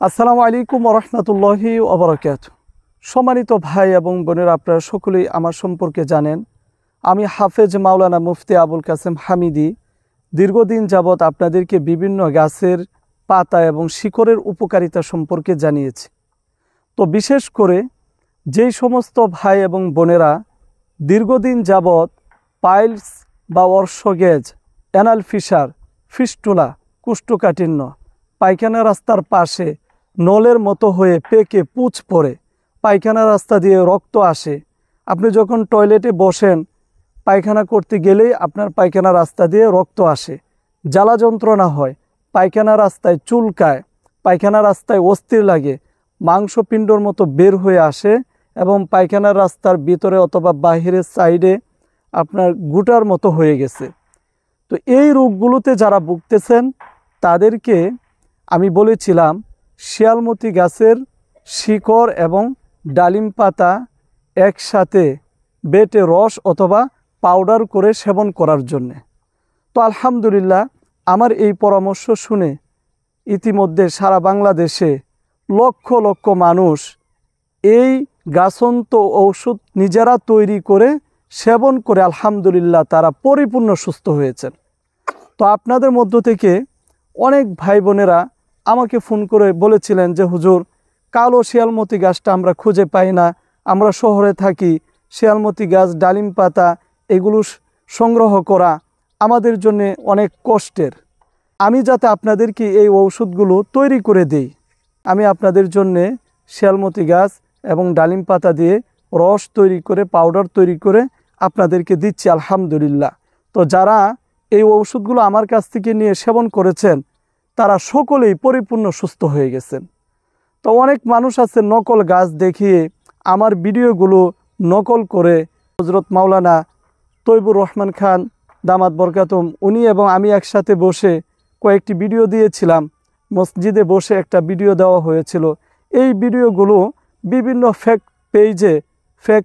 আসসালামু আলাইকুম ওয়া রাহমাতুল্লাহি ওয়া বারাকাতুহু। সম্মানিত ভাই এবং বোনেরা, আপনারা সকলেই আমার সম্পর্কে জানেন। আমি হাফেজ মাওলানা মুফতি আবুল কাসেম হামিদি দীর্ঘদিন যাবৎ আপনাদেরকে বিভিন্ন গাছের পাতা এবং শিকড়ের উপকারিতা সম্পর্কে জানিয়েছি। তো বিশেষ করে যেই সমস্ত ভাই এবং বোনেরা দীর্ঘদিন যাবৎ পাইলস বা অর্শগেজ, অ্যানাল ফিশার, ফিস্টুলা, কোষ্ঠকাঠিন্য, পায়খানা রাস্তার পাশে নলের মতো হয়ে পেকে পুঁজ পড়ে, পায়খানা রাস্তা দিয়ে রক্ত আসে, আপনি যখন টয়লেটে বসেন পায়খানা করতে গেলেই আপনার পায়খানা রাস্তা দিয়ে রক্ত আসে, জ্বালা যন্ত্রণা হয়, পায়খানা রাস্তায় চুলকায়, পায়খানা রাস্তায় অস্থির লাগে, মাংসপিণ্ডর মতো বের হয়ে আসে এবং পায়খানা রাস্তার ভিতরে অথবা বাহিরের সাইডে আপনার গুটার মতো হয়ে গেছে। তো এই রোগগুলোতে যারা ভুগতেছেন তাদেরকে আমি বলেছিলাম শিয়ালমতি গাছের শিকড় এবং ডালিম পাতা একসাথে বেটে রস অথবা পাউডার করে সেবন করার জন্যে। তো আলহামদুলিল্লাহ আমার এই পরামর্শ শুনে ইতিমধ্যে সারা বাংলাদেশে লক্ষ লক্ষ মানুষ এই গাছন্ত ঔষধ নিজেরা তৈরি করে সেবন করে আলহামদুলিল্লাহ তারা পরিপূর্ণ সুস্থ হয়েছেন। তো আপনাদের মধ্য থেকে অনেক ভাই বোনেরা আমাকে ফোন করে বলেছিলেন যে হুজুর, কালো শিয়ালমতি গাছটা আমরা খুঁজে পাই না, আমরা শহরে থাকি, শিয়ালমতি গাছ, ডালিম পাতা এগুলো সংগ্রহ করা আমাদের জন্য অনেক কষ্টের। আমি যাতে আপনাদেরকে এই ঔষধগুলো তৈরি করে দেই, আমি আপনাদের জন্যে শিয়ালমতি গাছ এবং ডালিম পাতা দিয়ে রস তৈরি করে পাউডার তৈরি করে আপনাদেরকে দিচ্ছি আলহামদুলিল্লাহ। তো যারা এই ঔষধগুলো আমার কাছ থেকে নিয়ে সেবন করেছেন তারা সকলেই পরিপূর্ণ সুস্থ হয়ে গেছেন। তো অনেক মানুষ আছে নকল গাছ দেখিয়ে আমার ভিডিওগুলো নকল করে, হযরত মাওলানা তৈবুর রহমান খান দামাত বরকাতুম উনি এবং আমি একসাথে বসে কয়েকটি ভিডিও দিয়েছিলাম, মসজিদে বসে একটা ভিডিও দেওয়া হয়েছিল। এই ভিডিওগুলো বিভিন্ন ফেক পেজে, ফেক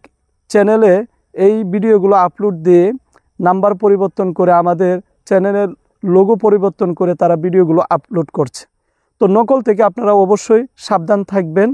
চ্যানেলে এই ভিডিওগুলো আপলোড দিয়ে নাম্বার পরিবর্তন করে আমাদের চ্যানেলের লোগো পরিবর্তন করে তারা ভিডিওগুলো আপলোড করছে। তো নকল থেকে আপনারা অবশ্যই সাবধান থাকবেন।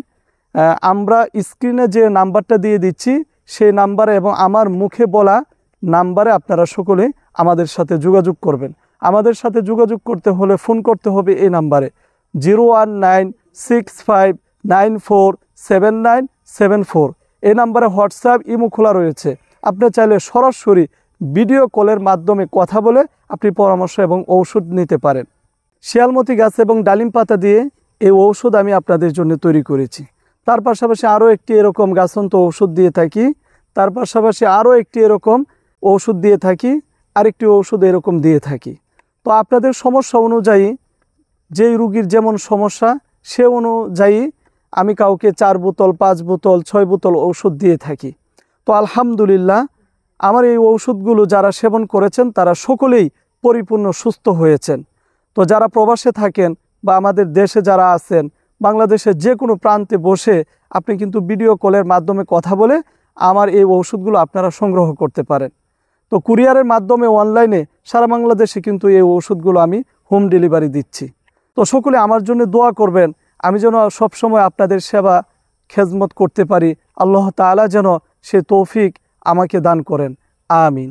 আমরা স্ক্রিনে যে নাম্বারটা দিয়ে দিচ্ছি সেই নাম্বারে এবং আমার মুখে বলা নাম্বারে আপনারা সকলে আমাদের সাথে যোগাযোগ করবেন। আমাদের সাথে যোগাযোগ করতে হলে ফোন করতে হবে এই নাম্বারে 01965947974। এই নাম্বারে হোয়াটসঅ্যাপ, ইমো খোলা রয়েছে। আপনি চাইলে সরাসরি ভিডিও কলের মাধ্যমে কথা বলে আপনি পরামর্শ এবং ঔষধ নিতে পারেন। শিয়ালমতি গাছ এবং ডালিম পাতা দিয়ে এই ঔষধ আমি আপনাদের জন্য তৈরি করেছি। তার পাশাপাশি আরও একটি এরকম গাছন্ত ঔষধ দিয়ে থাকি, তার পাশাপাশি আরও একটি এরকম ঔষধ দিয়ে থাকি, আরেকটি ঔষধ এরকম দিয়ে থাকি। তো আপনাদের সমস্যা অনুযায়ী, যেই রুগীর যেমন সমস্যা সে অনুযায়ী আমি কাউকে 4 বোতল, 5 বোতল, 6 বোতল ঔষধ দিয়ে থাকি। তো আলহামদুলিল্লাহ আমার এই ঔষধগুলো যারা সেবন করেছেন তারা সকলেই পরিপূর্ণ সুস্থ হয়েছেন। তো যারা প্রবাসে থাকেন বা আমাদের দেশে যারা আছেন, বাংলাদেশের যে কোনো প্রান্তে বসে আপনি কিন্তু ভিডিও কলের মাধ্যমে কথা বলে আমার এই ঔষধগুলো আপনারা সংগ্রহ করতে পারেন। তো কুরিয়ারের মাধ্যমে অনলাইনে সারা বাংলাদেশে কিন্তু এই ঔষধগুলো আমি হোম ডেলিভারি দিচ্ছি। তো সকলে আমার জন্য দোয়া করবেন, আমি যেন সবসময় আপনাদের সেবা খেদমত করতে পারি। আল্লাহ তাআলা যেন সে তৌফিক আমাকে দান করেন। আমিন।